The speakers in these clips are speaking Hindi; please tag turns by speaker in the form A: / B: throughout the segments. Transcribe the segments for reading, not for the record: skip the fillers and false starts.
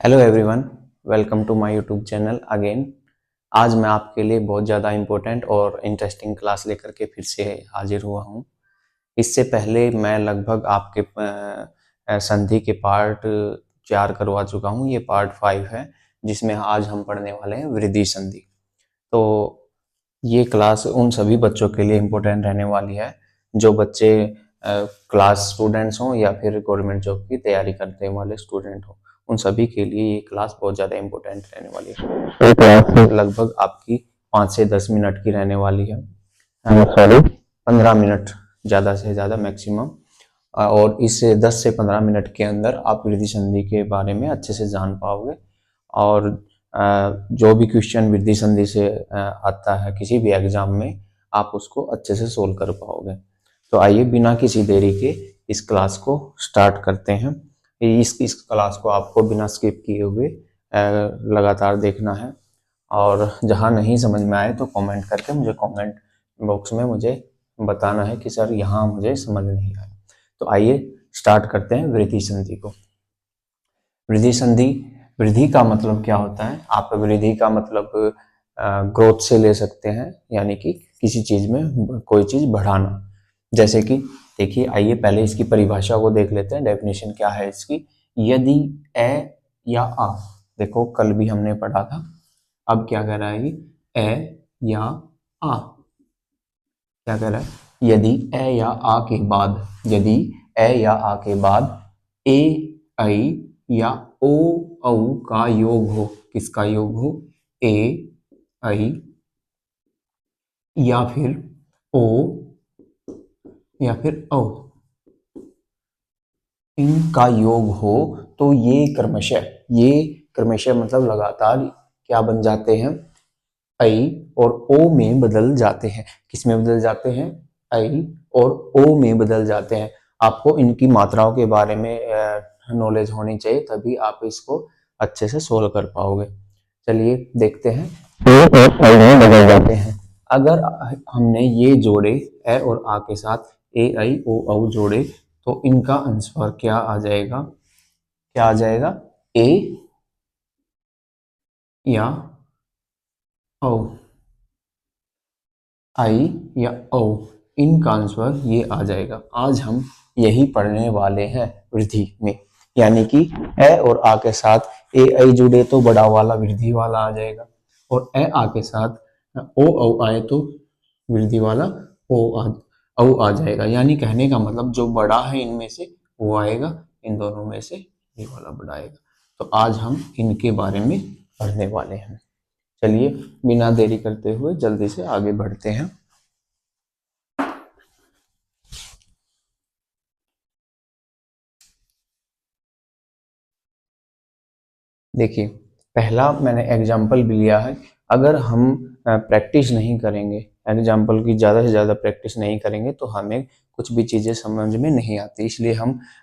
A: Hello everyone, welcome to my YouTube channel again. आज मैं आपके लिए बहुत ज़्यादा इम्पोर्टेंट और इंटरेस्टिंग क्लास लेकर के फिर से हाजिर हुआ हूँ। इससे पहले मैं लगभग आपके संधि के पार्ट 4 करवा चुका हूँ। ये पार्ट 5 है जिसमें आज हम पढ़ने वाले हैं वृद्धि संधि। तो ये क्लास उन सभी बच्चों के लिए इम्पोर्टेंट रहने वाली है जो बच्चे क्लास स्टूडेंट्स हों या फिर गवर्नमेंट जॉब की तैयारी करने वाले स्टूडेंट हों। उन सभी के लिए ये क्लास बहुत ज़्यादा इम्पोर्टेंट रहने वाली है। ये क्लास लगभग आपकी 5 से 10 मिनट की रहने वाली है। सॉरी 15 मिनट ज़्यादा से ज़्यादा मैक्सिमम। और इस 10 से 15 मिनट के अंदर आप वृद्धि संधि के बारे में अच्छे से जान पाओगे। और जो भी क्वेश्चन वृद्धि संधि से आता है किसी भी एग्जाम में, आप उसको अच्छे से सोल्व कर पाओगे। तो आइए बिना किसी देरी के इस क्लास को स्टार्ट करते हैं। इस क्लास को आपको बिना स्किप किए हुए लगातार देखना है। और जहाँ नहीं समझ में आए तो कमेंट करके मुझे कमेंट बॉक्स में मुझे बताना है कि सर यहाँ मुझे समझ नहीं आया। तो आइए स्टार्ट करते हैं वृद्धि संधि को। वृद्धि संधि, वृद्धि का मतलब क्या होता है? आप वृद्धि का मतलब ग्रोथ से ले सकते हैं, यानी कि किसी चीज में कोई चीज बढ़ाना। जैसे कि देखिए, आइए पहले इसकी परिभाषा को देख लेते हैं। डेफिनेशन क्या है इसकी? यदि ए या आ, देखो कल भी हमने पढ़ा था, अब क्या कह रहा है ये? ए या आ, क्या कह रहा है? यदि ए या आ के बाद, यदि ए या आ के बाद ए, आई या ओ, औ का योग हो। किसका योग हो? ए, आई या फिर ओ या फिर औ, इनका योग हो, तो ये क्रमशः मतलब लगातार क्या बन जाते हैं? आई और ओ में बदल जाते हैं। किस में बदल जाते हैं? आई और ओ में बदल जाते हैं। आपको इनकी मात्राओं के बारे में नॉलेज होनी चाहिए, तभी आप इसको अच्छे से सोल्व कर पाओगे। चलिए देखते हैं। ए और आई में बदल जाते हैं। अगर हमने ये जोड़े, ए और आ के साथ ए, आई, ओ, औ जोड़े, तो इनका आंसर क्या आ जाएगा? क्या आ जाएगा? ए या औ, आई या ओ, इनका आंसर ये आ जाएगा। आज हम यही पढ़ने वाले हैं वृद्धि में, यानी कि ए और आ के साथ ए, आई जुड़े तो बड़ा वाला वृद्धि वाला आ जाएगा, और ए आ के साथ ओ, औ आए तो वृद्धि वाला औ आ जाएगा। यानी कहने का मतलब जो बड़ा है इनमें से वो आएगा, इन दोनों में से ये वाला बड़ा आएगा। तो आज हम इनके बारे में पढ़ने वाले हैं। चलिए बिना देरी करते हुए जल्दी से आगे बढ़ते हैं। देखिए, पहला मैंने एग्जाम्पल भी लिया है। अगर हम प्रैक्टिस नहीं करेंगे, एग्जाम्पल की ज़्यादा से ज़्यादा प्रैक्टिस नहीं करेंगे, तो हमें कुछ भी चीज़ें समझ में नहीं आती। इसलिए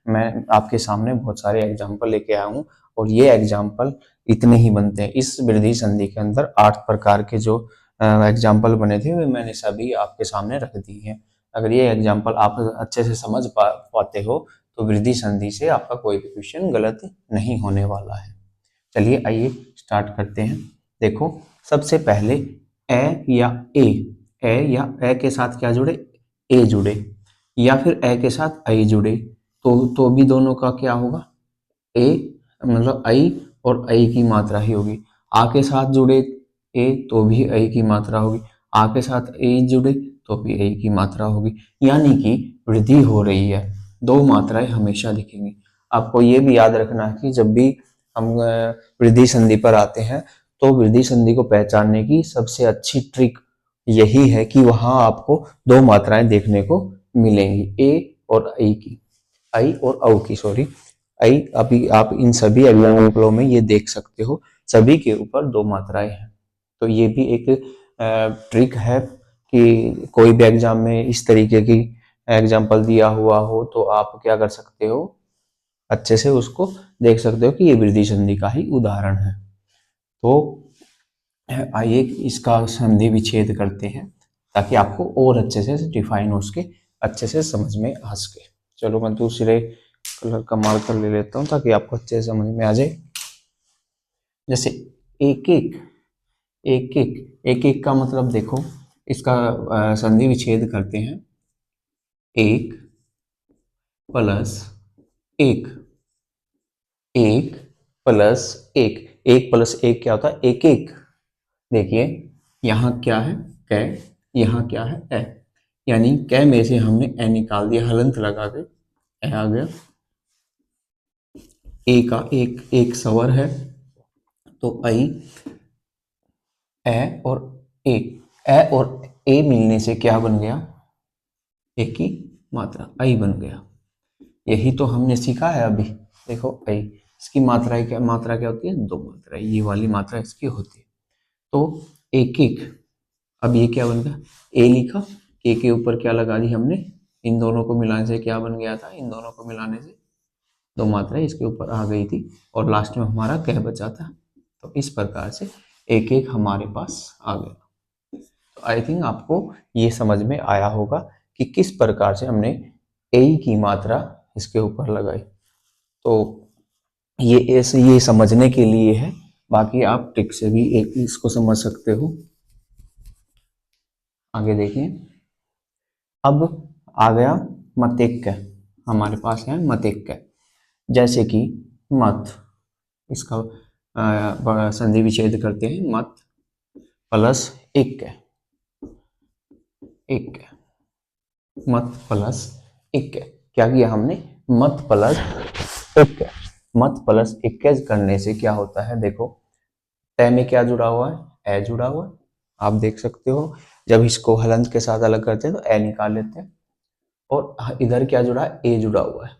A: मैं आपके सामने बहुत सारे एग्जाम्पल लेके आया हूँ, और ये एग्जाम्पल इतने ही बनते हैं। इस वृद्धि संधि के अंदर 8 प्रकार के जो एग्जाम्पल बने थे, वे मैंने सभी आपके सामने रख दिए हैं। अगर ये एग्जाम्पल आप अच्छे से समझ पाते हो, तो वृद्धि संधि से आपका कोई भी क्वेश्चन गलत नहीं होने वाला है। चलिए आइए स्टार्ट करते हैं। देखो, सबसे पहले ए या ए, ए के साथ क्या जुड़े? ए जुड़े, या फिर ए के साथ आई जुड़े, तो भी दोनों का क्या होगा? ए मतलब आई और आई की मात्रा ही होगी। आ के साथ जुड़े ए तो भी आई की मात्रा होगी, आ के साथ ए जुड़े तो भी आई की मात्रा होगी। यानी कि वृद्धि हो रही है, दो मात्राएं हमेशा दिखेंगी। आपको ये भी याद रखना है कि जब भी हम वृद्धि संधि पर आते हैं, तो वृद्धि संधि को पहचानने की सबसे अच्छी ट्रिक यही है कि वहां आपको दो मात्राएं देखने को मिलेंगी, ए और आई की, आई और औ की, सॉरी आई। अभी आप इन सभी एग्जाम्पलों में ये देख सकते हो, सभी के ऊपर दो मात्राएं हैं। तो ये भी एक ट्रिक है कि कोई भी एग्जाम में इस तरीके की एग्जाम्पल दिया हुआ हो, तो आप क्या कर सकते हो? अच्छे से उसको देख सकते हो कि ये वृद्धि संधि का ही उदाहरण है। तो आइए इसका संधि विच्छेद करते हैं, ताकि आपको और अच्छे से डिफाइन हो सके, अच्छे से समझ में आ सके। चलो मैं दूसरे कलर का मार्कर ले लेता हूँ ताकि आपको अच्छे से समझ में आ जाए। जैसे एक एक एक एक एक एक का मतलब देखो, इसका संधि विच्छेद करते हैं। एक प्लस एक, एक प्लस एक, एक प्लस एक क्या होता है? एक एक। देखिए यहाँ क्या है? कै। यहाँ क्या है? ए। यानी कै में से हमने ए निकाल दिया, हलंत लगा के ए आ गया। ए का एक एक स्वर है, तो आई ए और ए, ए और ए मिलने से क्या बन गया? एक की मात्रा आई बन गया। यही तो हमने सीखा है अभी। देखो आई, इसकी मात्रा क्या होती है? दो मात्रा, ये वाली मात्रा इसकी होती है। तो एक एक, अब ये क्या बन गया? ए लिखा, ए के ऊपर क्या लगा दी हमने? इन दोनों को मिलाने से क्या बन गया था? इन दोनों को मिलाने से दो मात्रा इसके ऊपर आ गई थी, और लास्ट में हमारा कह बचा था। तो इस प्रकार से एक एक हमारे पास आ गया। तो आई थिंक आपको ये समझ में आया होगा कि किस प्रकार से हमने ए की मात्रा इसके ऊपर लगाई। तो ये ऐसे ये समझने के लिए है, बाकी आप ट्रिक से भी एक इसको समझ सकते हो। आगे देखिए, अब आ गया मतेक्य। हमारे पास है मतेक्य, जैसे कि मत, इसका संधि विच्छेद करते हैं। मत प्लस एक, एक मत प्लस एक, क्या किया हमने? मत प्लस एक, मत प्लस एक करने से क्या होता है? देखो तय में क्या जुड़ा हुआ है? ए जुड़ा हुआ है। आप देख सकते हो, जब इसको हलंत के साथ अलग करते हैं तो ए निकाल लेते हैं, और इधर क्या जुड़ा है? ए जुड़ा हुआ है।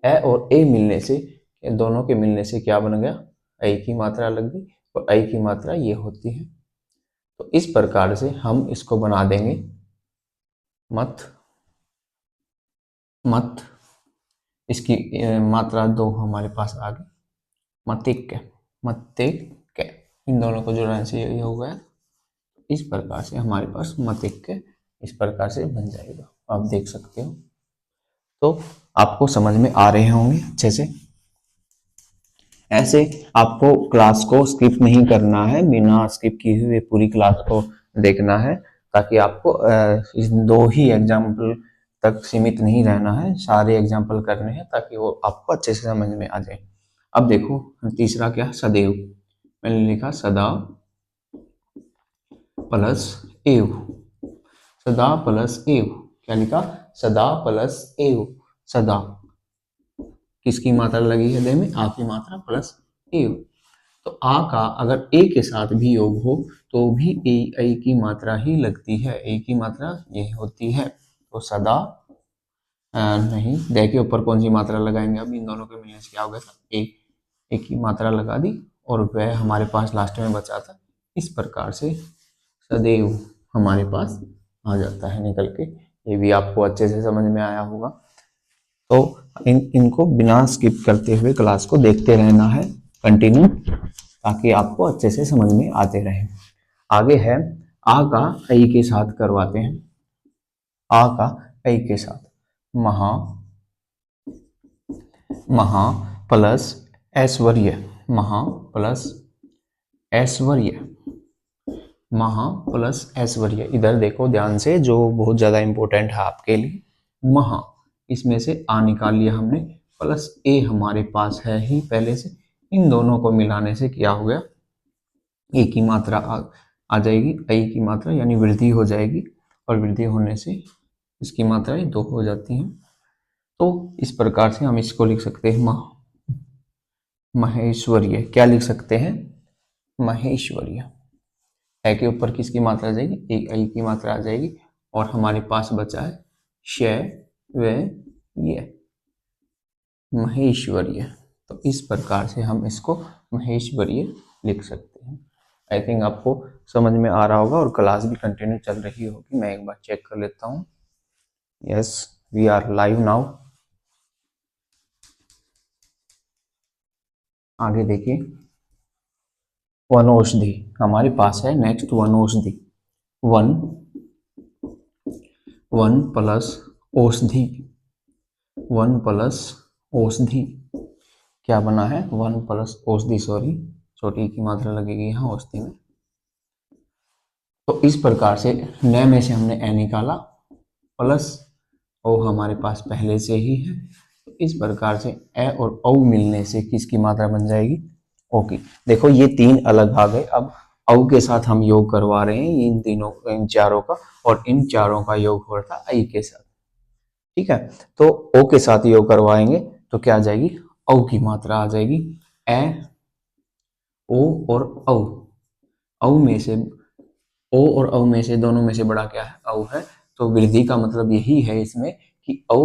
A: ए और ए मिलने से, दोनों के मिलने से क्या बन गया? ए की मात्रा लग गई, और ए की मात्रा ये होती है। तो इस प्रकार से हम इसको बना देंगे मत, मत, इसकी मात्रा दो हमारे पास आ गई, मतिक, मतिक, इन दोनों को जोड़ने से ये हो गया। इस प्रकार से हमारे पास मतिक इस प्रकार से बन जाएगा, आप देख सकते हो। तो आपको समझ में आ रहे होंगे अच्छे से। ऐसे आपको क्लास को स्किप नहीं करना है, बिना स्किप किए हुए पूरी क्लास को देखना है, ताकि आपको इन दो ही एग्जाम्पल तक सीमित नहीं रहना है, सारे एग्जाम्पल करने हैं ताकि वो आपको अच्छे से समझ में आ जाए। अब देखो तीसरा क्या? सदैव। मैंने लिखा सदा प्लस एव, सदा प्लस एव, क्या लिखा? सदा प्लस एव। सदा किसकी मात्रा लगी है? दे में आ की मात्रा प्लस एव। तो आ का अगर ए के साथ भी योग हो तो भी ए की मात्रा ही लगती है, ए की मात्रा ये होती है। तो सदा नहीं, दे के ऊपर कौन सी मात्रा लगाएंगे? अब इन दोनों के मिलने से क्या हो गया था? ए की मात्रा लगा दी, और वह हमारे पास लास्ट में बचा था। इस प्रकार से सदैव हमारे पास आ जाता है निकल के। ये भी आपको अच्छे से समझ में आया होगा। तो इनको बिना स्किप करते हुए क्लास को देखते रहना है कंटिन्यू, ताकि आपको अच्छे से समझ में आते रहे। आगे है आ का ऐ के साथ करवाते हैं। आ का ऐ के साथ महा, महा प्लस ऐश्वर्य, महा प्लस ऐश्वर्य, महा प्लस ऐश्वर्य। इधर देखो ध्यान से, जो बहुत ज्यादा इंपॉर्टेंट है आपके लिए। महा, इसमें से आ निकाल लिया हमने, प्लस ए हमारे पास है ही पहले से। इन दोनों को मिलाने से क्या हो गया? ए की मात्रा आ जाएगी, ए की मात्रा यानी वृद्धि हो जाएगी, और वृद्धि होने से इसकी मात्राएं दो हो जाती हैं। तो इस प्रकार से हम इसको लिख सकते हैं महेश्वर्य। क्या लिख सकते हैं? महेश्वर्य। ए के ऊपर किसकी मात्रा आ जाएगी? एक आई की मात्रा आ जाएगी, और हमारे पास बचा है श व ये, महेश्वर्य। तो इस प्रकार से हम इसको महेश्वर्य लिख सकते हैं। आई थिंक आपको समझ में आ रहा होगा, और क्लास भी कंटिन्यू चल रही होगी। मैं एक बार चेक कर लेता हूँ। Yes, we are live now. आगे देखिए, वनौषधि हमारे पास है। नेक्स्ट वनौषधि, वन, वन प्लस औषधि, वन प्लस औषधि क्या बना है? वन प्लस औषधि, सॉरी छोटी की मात्रा लगेगी यहाँ औषधि में। तो इस प्रकार से न में से हमने ए निकाला, प्लस ओ हमारे पास पहले से ही है। तो इस प्रकार से ए और औ मिलने से किसकी मात्रा बन जाएगी, ओ की। देखो ये तीन अलग भाग है, अब औ के साथ हम योग करवा रहे हैं इन तीनों, इन चारों का, और इन चारों का योग हो रहा था आई के साथ। ठीक है, तो ओ के साथ योग करवाएंगे तो क्या आ जाएगी, औ की मात्रा आ जाएगी। ए, ओ और औ, औ में से, ओ और औ में से, दोनों में से बड़ा क्या है, औ है। तो वृद्धि का मतलब यही है इसमें कि औ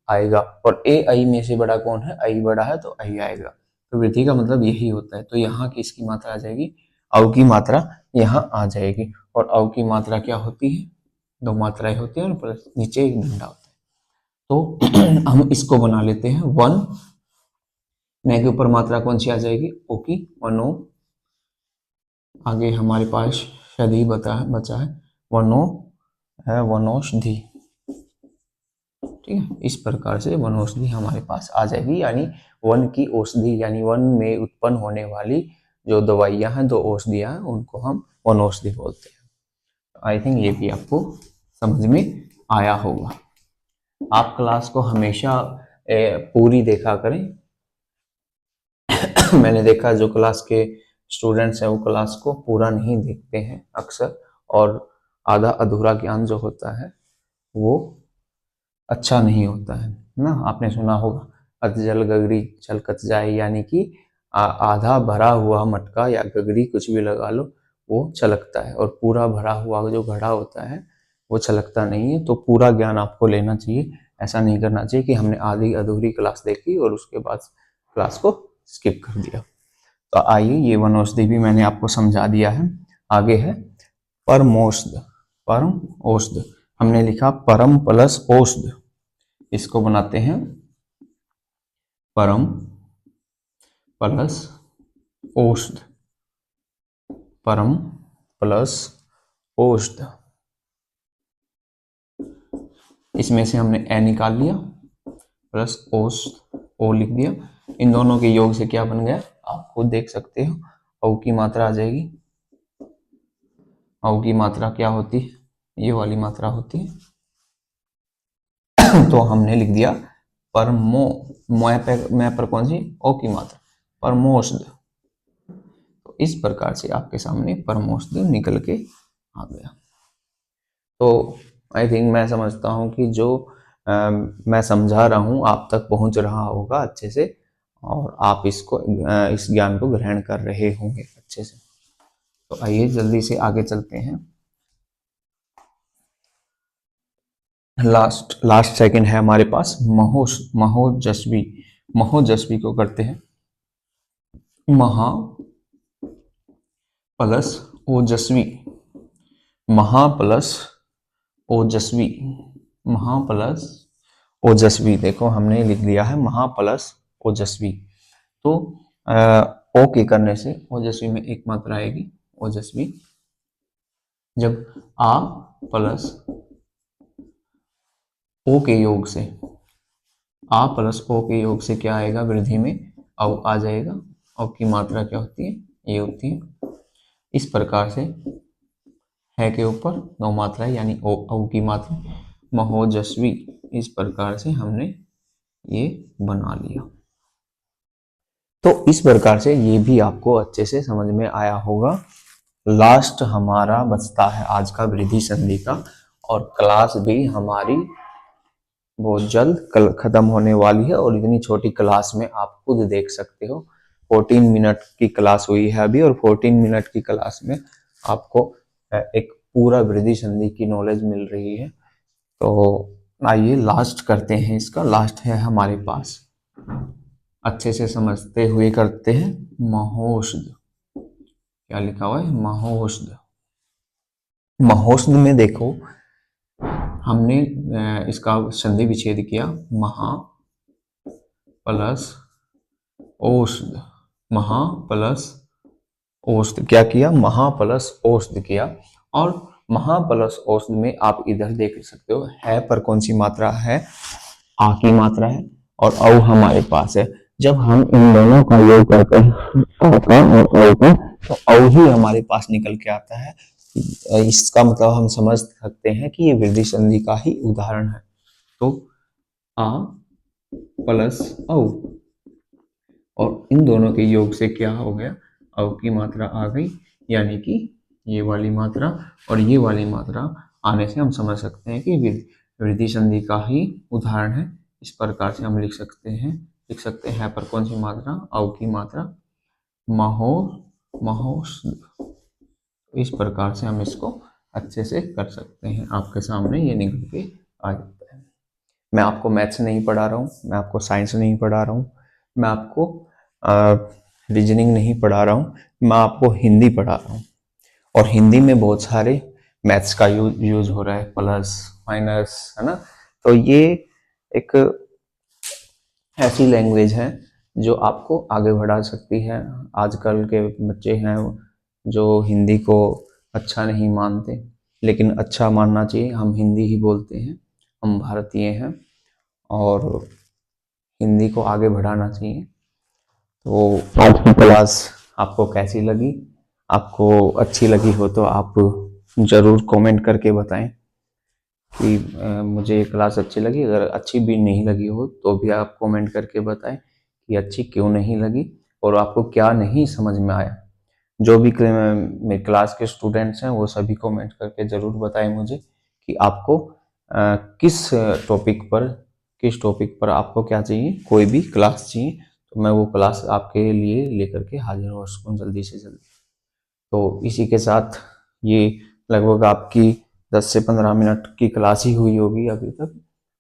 A: आएगा, और ए आई में से बड़ा कौन है, आई बड़ा है तो आई आएगा। तो वृद्धि का मतलब यही होता है। तो यहाँ किसकी मात्रा आ जाएगी, औ की मात्रा यहाँ आ जाएगी। और औ की मात्रा क्या होती है, दो मात्राएं होती है और प्लस नीचे एक डंडा होता है। तो हम इसको बना लेते हैं 1, न के ऊपर मात्रा कौन सी आ जाएगी, ओ की, 1 ओ। आगे हमारे पास शदी बचा है 1 ओ है, 1 औषधि। ठीक है, इस प्रकार से 1 औषधि हमारे पास आ जाएगी, यानी 1 की औषधि, यानी 1 में उत्पन्न होने वाली जो दवाइयां हैं, दो औषधियां हैं, उनको हम 1 औषधि बोलते हैं। आई थिंक ये भी आपको समझ में आया होगा। आप क्लास को हमेशा पूरी देखा करें। मैंने देखा जो क्लास के स्टूडेंट्स हैं वो क्लास को पूरा नहीं देखते हैं अक्सर, और आधा अधूरा ज्ञान जो होता है वो अच्छा नहीं होता है ना। आपने सुना होगा, अध जल गगरी छलकत जाए, यानी कि आधा भरा हुआ मटका या गगरी कुछ भी लगा लो वो छलकता है, और पूरा भरा हुआ जो घड़ा होता है वो छलकता नहीं है। तो पूरा ज्ञान आपको लेना चाहिए, ऐसा नहीं करना चाहिए कि हमने आधी अधूरी क्लास देखी और उसके बाद क्लास को स्किप कर दिया। तो आइए, ये 1 औषधि भी मैंने आपको समझा दिया है। आगे है परमौषध। परम औषध हमने लिखा परम प्लस औषध, इसको बनाते हैं परम प्लस औषध, परम प्लस औषध। इसमें से हमने ए निकाल लिया, प्लस औषध, ओ लिख दिया। इन दोनों के योग से क्या बन गया, आप खुद देख सकते हो, औ की मात्रा आ जाएगी। औ की मात्रा क्या होती है, ये वाली मात्रा होती है। तो हमने लिख दिया परमो, मैं पर कौन सी, ओ की मात्रा, परमौषध। तो इस प्रकार से आपके सामने परमौषध निकल के आ गया। तो आई थिंक मैं समझता हूँ कि जो मैं समझा रहा हूँ आप तक पहुंच रहा होगा अच्छे से, और आप इसको इस ज्ञान को ग्रहण कर रहे होंगे अच्छे से। तो आइए जल्दी से आगे चलते हैं। लास्ट सेकंड है हमारे पास महोजस्वी। महोजस्वी को करते हैं महा प्लस ओजस्वी, महा प्लस ओजस्वी, महा प्लस ओजस्वी। देखो हमने लिख दिया है महा प्लस ओजस्वी। तो ओ के करने से ओजस्वी में एक मात्रा आएगी, ओजस्वी। जब आ प्लस ओ के योग से, आ प्लस ओ के योग से क्या आएगा, वृद्धि में औ आ जाएगा। औ की मात्रा क्या होती है, ये होती है। इस प्रकार से है के ऊपर दो मात्राएं, यानी ओ औ की मात्रा, महोजस्वी। इस प्रकार से हमने ये बना लिया। तो इस प्रकार से ये भी आपको अच्छे से समझ में आया होगा। लास्ट हमारा बचता है आज का वृद्धि संधि का, और क्लास भी हमारी बहुत जल्द कल खत्म होने वाली है। और इतनी छोटी क्लास में आप खुद देख सकते हो, 14 मिनट की क्लास हुई है अभी, और 14 मिनट की क्लास में आपको एक पूरा वृद्धि संधि की नॉलेज मिल रही है। तो आइए लास्ट करते हैं इसका। लास्ट है हमारे पास, अच्छे से समझते हुए करते हैं, महोषध। क्या लिखा हुआ है, महोषध। महोषध में देखो हमने इसका संधि विच्छेद किया, महा प्लस औषध, महा प्लस औषध। क्या किया, महा प्लस औषध किया। और महा प्लस औषध में आप इधर देख सकते हो, है पर कौन सी मात्रा है, आ की मात्रा है, और औ हमारे पास है। जब हम इन दोनों का योग करते हैं अ का और औ का, तो औ ही हमारे पास निकल के आता है। इसका मतलब हम समझ सकते हैं कि ये वृद्धि संधि का ही उदाहरण है। तो आ प्लस औ, और इन दोनों के योग से क्या हो गया, औ की मात्रा आ गई, यानी कि ये वाली मात्रा और ये वाली मात्रा आने से हम समझ सकते हैं कि वृद्धि संधि का ही उदाहरण है। इस प्रकार से हम लिख सकते हैं पर कौन सी मात्रा, औ की मात्रा, महो महोस। इस प्रकार से हम इसको अच्छे से कर सकते हैं। आपके सामने ये निकल के आ जाता है। मैं आपको मैथ्स नहीं पढ़ा रहा हूँ, मैं आपको साइंस नहीं पढ़ा रहा हूँ, मैं आपको रीजनिंग नहीं पढ़ा रहा हूँ, मैं आपको हिंदी पढ़ा रहा हूँ। और हिंदी में बहुत सारे मैथ्स का यूज हो रहा है, प्लस माइनस, है ना। तो ये एक ऐसी लैंग्वेज है जो आपको आगे बढ़ा सकती है। आजकल के बच्चे हैं जो हिंदी को अच्छा नहीं मानते, लेकिन अच्छा मानना चाहिए। हम हिंदी ही बोलते हैं, हम भारतीय हैं और हिंदी को आगे बढ़ाना चाहिए। तो आज की क्लास आपको कैसी लगी? आपको अच्छी लगी हो तो आप ज़रूर कमेंट करके बताएं कि मुझे ये क्लास अच्छी लगी। अगर अच्छी भी नहीं लगी हो तो भी आप कमेंट करके बताएं कि अच्छी क्यों नहीं लगी और आपको क्या नहीं समझ में आया। जो भी मेरे क्लास के स्टूडेंट्स हैं वो सभी कमेंट करके ज़रूर बताएं मुझे कि आपको किस टॉपिक पर आपको क्या चाहिए, कोई भी क्लास चाहिए तो मैं वो क्लास आपके लिए लेकर के हाजिर हो सकूँ जल्दी से जल्दी। तो इसी के साथ ये लगभग आपकी 10 से 15 मिनट की क्लास ही हुई होगी अभी तक,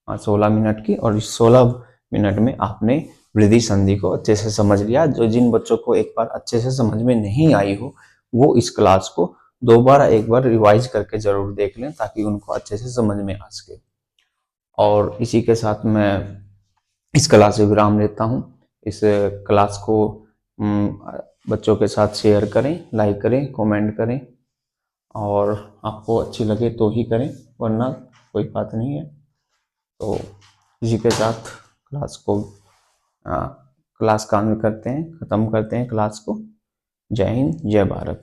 A: 16 मिनट की, और इस 16 मिनट में आपने वृद्धि संधि को अच्छे से समझ लिया। जो जिन बच्चों को एक बार अच्छे से समझ में नहीं आई हो वो इस क्लास को दोबारा एक बार रिवाइज करके जरूर देख लें ताकि उनको अच्छे से समझ में आ सके। और इसी के साथ मैं इस क्लास से विराम लेता हूँ। इस क्लास को बच्चों के साथ शेयर करें, लाइक करें, कमेंट करें, और आपको अच्छी लगे तो ही करें, वरना कोई बात नहीं है। तो इसी के साथ क्लास का अंत करते हैं, ख़त्म करते हैं क्लास को। जय हिंद, जय भारत।